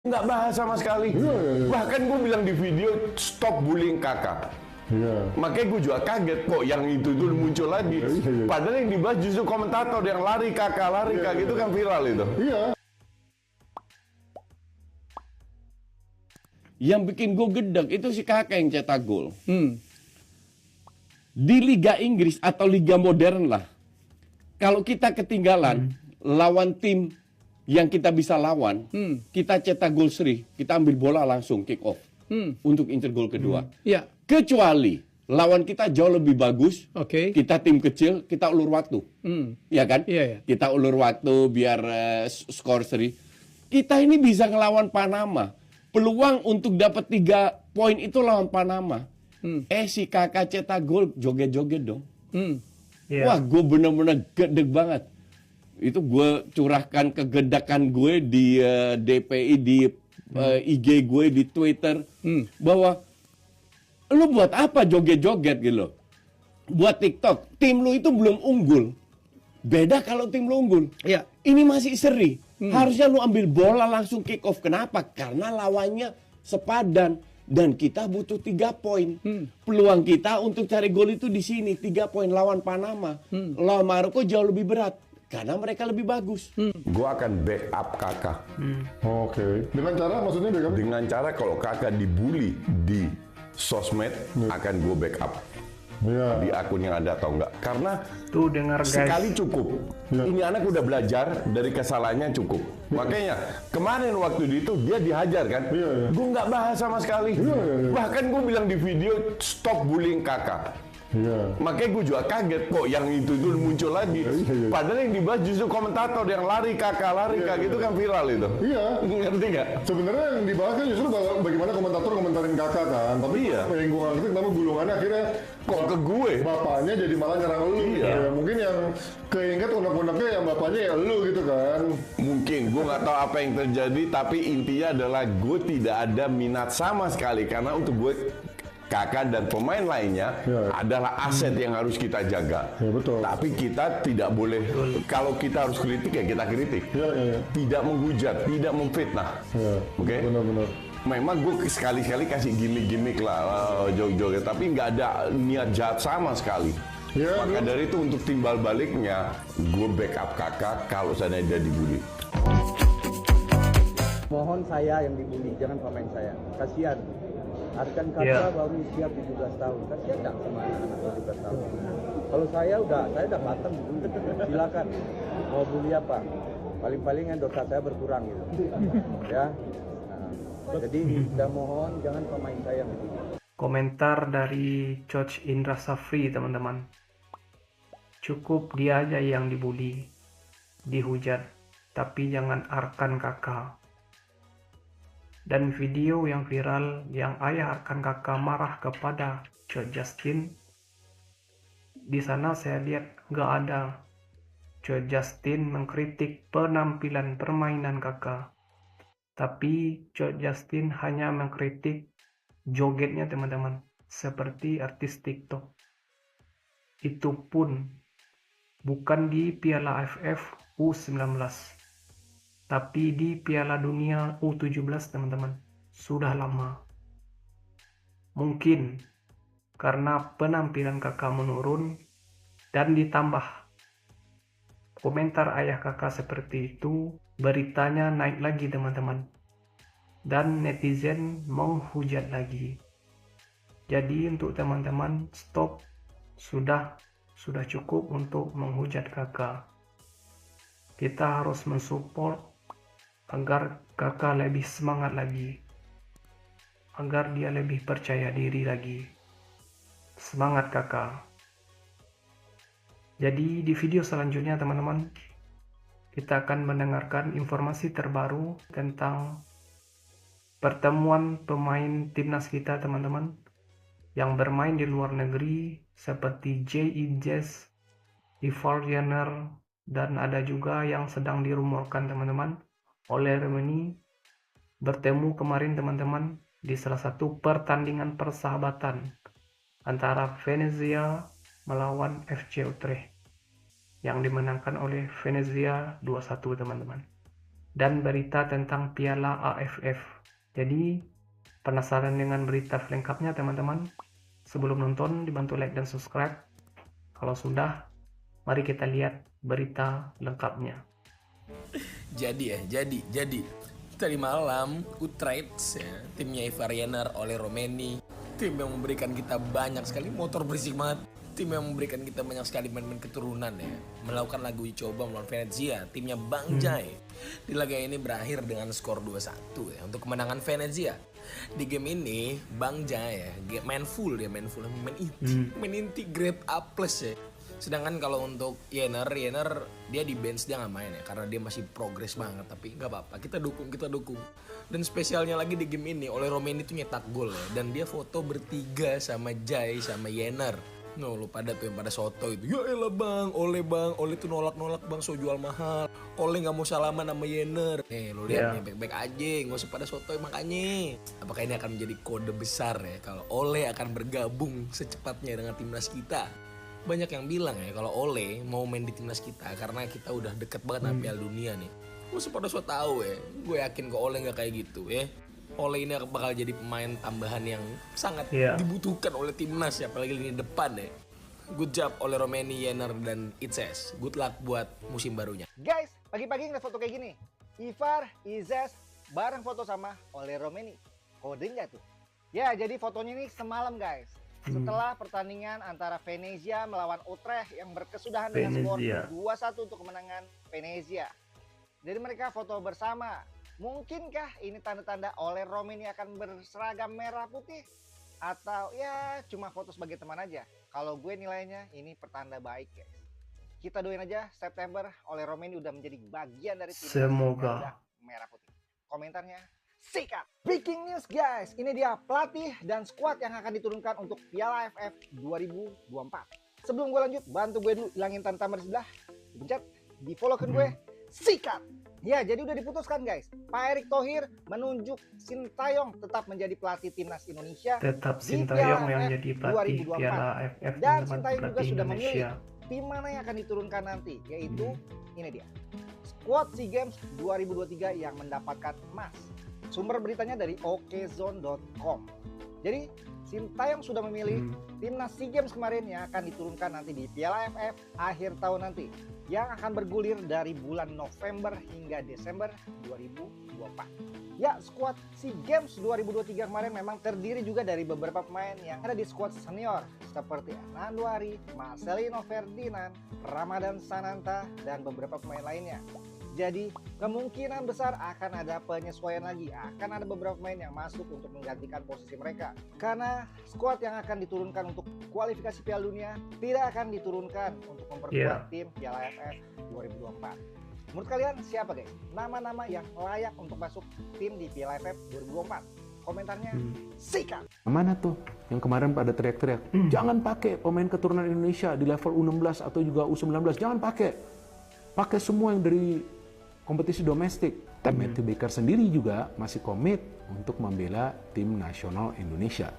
Nggak bahas sama sekali. Bahkan gue bilang di video, stop bullying kakak. Makanya gue juga kaget kok yang itu muncul lagi. Padahal yang dibahas justru komentator yang lari kakak itu kan viral itu. Yang bikin gue gedek itu si kakak yang cetak gol. Di Liga Inggris atau Liga modern lah, kalau kita ketinggalan lawan tim yang kita bisa lawan, kita cetak gol seri, kita ambil bola langsung kick off untuk incer gol kedua. Kecuali lawan kita jauh lebih bagus, kita tim kecil, kita ulur waktu, ya kan? Kita ulur waktu biar skor seri. Kita ini bisa ngelawan Panama. Peluang untuk dapat 3 poin itu lawan Panama. Si kakak cetak gol joget-joget dong. Wah, gue bener-bener gedeg banget. Itu gue curahkan kegedakan gue di DPI, di IG gue, di Twitter. Bahwa lu buat apa joget-joget gitu loh. Buat TikTok, tim lu itu belum unggul. Beda kalau tim lu unggul. Ini masih seri. Harusnya lu ambil bola langsung kick off. Kenapa? Karena lawannya sepadan. Dan kita butuh 3 poin. Peluang kita untuk cari gol itu di sini. 3 poin lawan Panama. Lawan Maroko jauh lebih berat. Karena mereka lebih bagus. Gue akan backup kakak. Dengan cara maksudnya backup? Dengan cara kalau kakak dibully di sosmed, akan gue backup. Di akun yang ada atau enggak. Karena tuh dengar guys, sekali cukup. Ini anak udah belajar dari kesalahannya cukup. Makanya kemarin waktu itu dia dihajar kan. Gue nggak bahas sama sekali. Bahkan gue bilang di video, stop bullying kakak. Makanya gue juga kaget kok yang itu muncul lagi. Padahal yang dibahas justru komentator yang lari kakak itu kan viral itu. Ngerti nggak? Sebenarnya yang dibahas kan justru bagaimana komentator komentarin kakak kan. Tapi yang gue nggak ngerti kenapa gulungannya akhirnya kok ke gue. Bapaknya jadi malah nyerang lu. Mungkin yang keinget unek-uneknya yang bapaknya ya lu gitu kan. Mungkin gue nggak tahu apa yang terjadi, tapi intinya adalah gue tidak ada minat sama sekali karena untuk gue kakak dan pemain lainnya adalah aset yang harus kita jaga. Tapi kita tidak boleh, kalau kita harus kritik ya kita kritik. Tidak menghujat, tidak memfitnah. Benar-benar. Memang gue sekali-kali kasih gimmick-gimmick lah, joget-joget, tapi nggak ada niat jahat sama sekali. Maka dari itu untuk timbal baliknya, gue backup kakak kalau saya dia dibully. Mohon saya yang dibully, jangan pemain saya. Kasihan. Arkan kakak baru usia 17 tahun. Kasihan nggak sama anak 17 tahun? Kalau saya udah matang. Silakan. Mau bully apa? Paling-paling yang dosa saya berkurang gitu. Ya. Nah, jadi kita mohon jangan pemain saya yang dibully. Komentar dari Coach Indra Safri, teman-teman. Cukup dia aja yang dibully, dihujat, tapi jangan Arkan kakak. Dan video yang viral yang ayah Arkan kakak marah kepada Coach Justin, di sana saya lihat nggak ada Coach Justin mengkritik penampilan permainan kakak, tapi Coach Justin hanya mengkritik jogetnya teman-teman, seperti artis TikTok. Itu pun bukan di Piala AFF U19, tapi di Piala Dunia U17 teman-teman. Sudah lama. Mungkin karena penampilan kakak menurun dan ditambah komentar ayah kakak seperti itu, beritanya naik lagi teman-teman. Dan netizen menghujat lagi. Jadi untuk teman-teman, stop. Sudah cukup untuk menghujat kakak. Kita harus mensupport agar kakak lebih semangat lagi, agar dia lebih percaya diri lagi. Semangat kakak. Jadi di video selanjutnya teman-teman, kita akan mendengarkan informasi terbaru tentang pertemuan pemain timnas kita teman-teman yang bermain di luar negeri seperti J.I. Jazz, Ivar Jenner, dan ada juga yang sedang dirumorkan teman-teman oleh Remini bertemu kemarin teman-teman di salah satu pertandingan persahabatan antara Venezia melawan FC Utrecht yang dimenangkan oleh Venezia 2-1 teman-teman. dan berita tentang Piala AFF. Jadi, penasaran dengan berita selengkapnya teman-teman? Sebelum nonton, dibantu like dan subscribe. Kalau sudah, mari kita lihat berita lengkapnya. Jadi tadi malam Utrecht ya, timnya Ivar Jenner oleh Romeni, tim yang memberikan kita banyak sekali motor berisik banget, tim yang memberikan kita banyak sekali main-main keturunan ya, melakukan lagu uji coba melawan Venezia, timnya Bang Jai. Di laga ini berakhir dengan skor 2-1 ya untuk kemenangan Venezia. Di game ini Bang Jai ya main inti grade A+ ya. Sedangkan kalau untuk Jenner dia di bench, dia nggak main ya karena dia masih progres banget, tapi nggak apa-apa, kita dukung. Dan spesialnya lagi di game ini oleh Romeni itu nyetak gol ya, dan dia foto bertiga sama Jai sama Jenner. Lu pada tuh yang pada soto itu, ya elah bang, Ole tuh nolak bang, so jual mahal, Ole nggak mau salaman sama Jenner. Lu lihat nih baik-baik aja, nggak usah pada soto makanya. Apakah ini akan menjadi kode besar ya kalau Ole akan bergabung secepatnya dengan timnas kita? Banyak yang bilang ya kalau Ole mau main di timnas kita karena kita udah deket banget sama Piala Dunia nih. Lu pada so tahu ya, gue yakin kok Ole nggak kayak gitu ya. Ole ini bakal jadi pemain tambahan yang sangat dibutuhkan oleh timnas ya, apalagi lini depan ya. Good job oleh Romeni, Jenner, dan Itzes. Good luck buat musim barunya. Guys, pagi-pagi ngeliat foto kayak gini. Ivar, Itzes, bareng foto sama Ole Romeni. Kode nggak tuh? Ya, jadi fotonya ini semalam guys. Setelah pertandingan antara Venezia melawan Utrecht yang berkesudahan dengan skor 2-1 untuk kemenangan Venezia. Jadi mereka foto bersama. Mungkinkah ini tanda-tanda Ole Romeni akan berseragam merah putih? Atau ya cuma foto sebagai teman aja? Kalau gue nilainya ini pertanda baik guys. Kita doain aja September Ole Romeni udah menjadi bagian dari tim Semoga merah putih. Komentarnya sikat. Breaking news guys, ini dia pelatih dan skuad yang akan diturunkan untuk Piala AFF 2024. Sebelum gue lanjut, bantu gue dulu hilangin tanda tambah di sebelah, dipencet, di follow ke gue, sikat. Ya, jadi udah diputuskan guys. Pak Erick Thohir menunjuk Sintayong tetap menjadi pelatih timnas Indonesia. Tetap Sintayong yang jadi pelatih Piala AFF. Dan Sintayong juga sudah memilih tim mana yang akan diturunkan nanti, yaitu ini dia. Squad SEA Games 2023 yang mendapatkan emas. Sumber beritanya dari okezone.com. Jadi Sintayong sudah memilih timnas SEA Games kemarin yang akan diturunkan nanti di Piala AFF akhir tahun nanti, yang akan bergulir dari bulan November hingga Desember 2024. Ya, skuad SEA Games 2023 kemarin memang terdiri juga dari beberapa pemain yang ada di skuad senior seperti Nandwari, Marcelino Ferdinand, Ramadan Sananta, dan beberapa pemain lainnya. Jadi kemungkinan besar akan ada penyesuaian lagi, akan ada beberapa pemain yang masuk untuk menggantikan posisi mereka. Karena skuad yang akan diturunkan untuk kualifikasi Piala Dunia tidak akan diturunkan untuk memperkuat tim Piala AFF 2024. Menurut kalian siapa guys nama-nama yang layak untuk masuk tim di Piala AFF 2024? Komentarnya sikat. Mana tuh yang kemarin pada teriak-teriak, jangan pakai pemain keturunan Indonesia di level U16 atau juga U19, jangan pakai semua yang dari kompetisi domestik. Matthew Baker sendiri juga masih komit untuk membela tim nasional Indonesia.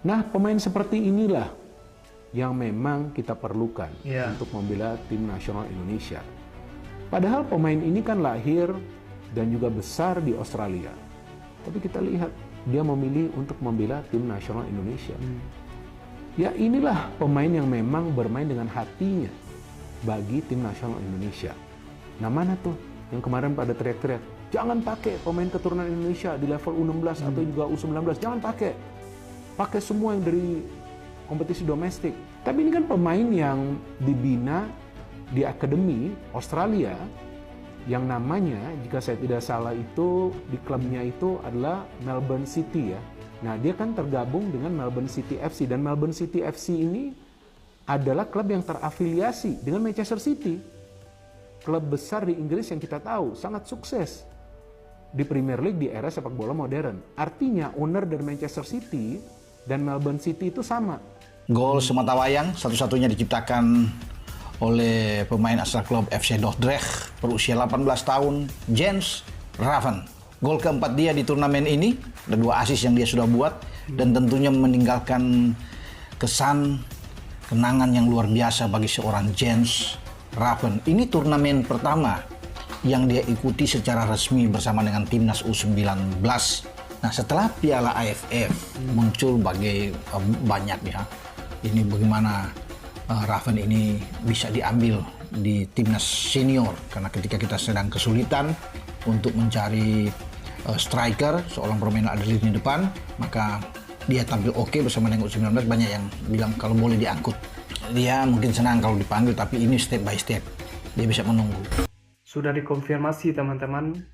Nah, pemain seperti inilah yang memang kita perlukan untuk membela tim nasional Indonesia. Padahal pemain ini kan lahir dan juga besar di Australia. Tapi kita lihat dia memilih untuk membela tim nasional Indonesia. Ya, inilah pemain yang memang bermain dengan hatinya bagi tim nasional Indonesia. Nah, mana tuh yang kemarin pada teriak-teriak, jangan pakai pemain keturunan Indonesia di level U16 atau juga U19, jangan pakai semua yang dari kompetisi domestik. Tapi ini kan pemain yang dibina di akademi Australia, yang namanya, jika saya tidak salah itu, di klubnya itu adalah Melbourne City ya. Nah, dia kan tergabung dengan Melbourne City FC, dan Melbourne City FC ini adalah klub yang terafiliasi dengan Manchester City. Klub besar di Inggris yang kita tahu sangat sukses di Premier League di era sepak bola modern. Artinya owner dari Manchester City dan Melbourne City itu sama. Gol sematawayang satu-satunya diciptakan oleh pemain asal klub FC Dordrecht berusia 18 tahun, Jens Raven. Gol keempat dia di turnamen ini, ada 2 assist yang dia sudah buat, dan tentunya meninggalkan kesan kenangan yang luar biasa bagi seorang Jens Raven. Ini turnamen pertama yang dia ikuti secara resmi bersama dengan timnas U19. Nah, setelah Piala AFF muncul banyak ya. Ini bagaimana Raven ini bisa diambil di timnas senior, karena ketika kita sedang kesulitan untuk mencari striker, seorang pemain ada di lini depan, maka dia tampil oke bersama dengan U19. Banyak yang bilang kalau boleh diangkut. Dia mungkin senang kalau dipanggil, tapi ini step by step. Dia bisa menunggu. Sudah dikonfirmasi teman-teman,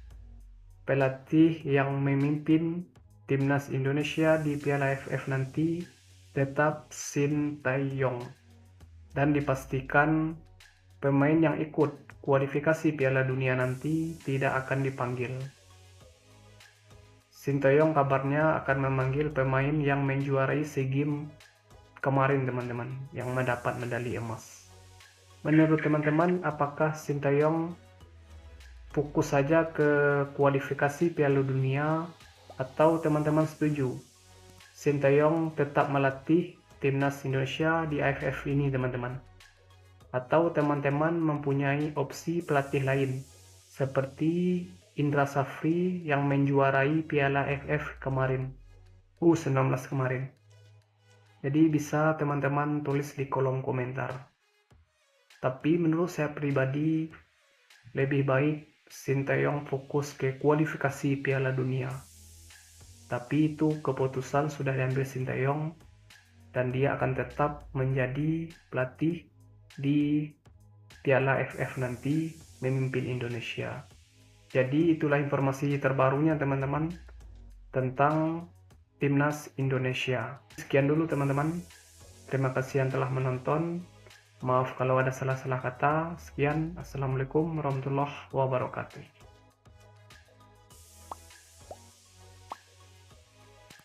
pelatih yang memimpin timnas Indonesia di Piala AFF nanti tetap Shin Tae-yong. Dan dipastikan pemain yang ikut kualifikasi Piala Dunia nanti tidak akan dipanggil. Shin Tae-yong kabarnya akan memanggil pemain yang menjuarai SEA Games kemarin teman-teman, yang mendapat medali emas. Menurut teman-teman, apakah Shin Tae-yong fokus saja ke kualifikasi Piala Dunia, atau teman-teman setuju Shin Tae-yong tetap melatih timnas Indonesia di AFF ini teman-teman? Atau teman-teman mempunyai opsi pelatih lain seperti Indra Safri yang menjuarai Piala AFF kemarin, U19 kemarin? Jadi bisa teman-teman tulis di kolom komentar. Tapi menurut saya pribadi, lebih baik Shin Tae-yong fokus ke kualifikasi Piala Dunia. Tapi itu keputusan sudah diambil Shin Tae-yong, dan dia akan tetap menjadi pelatih di Piala AFF nanti, memimpin Indonesia. Jadi itulah informasi terbarunya teman-teman tentang timnas Indonesia. Sekian dulu teman-teman. Terima kasih yang telah menonton. Maaf kalau ada salah-salah kata. Sekian. Assalamualaikum warahmatullahi wabarakatuh.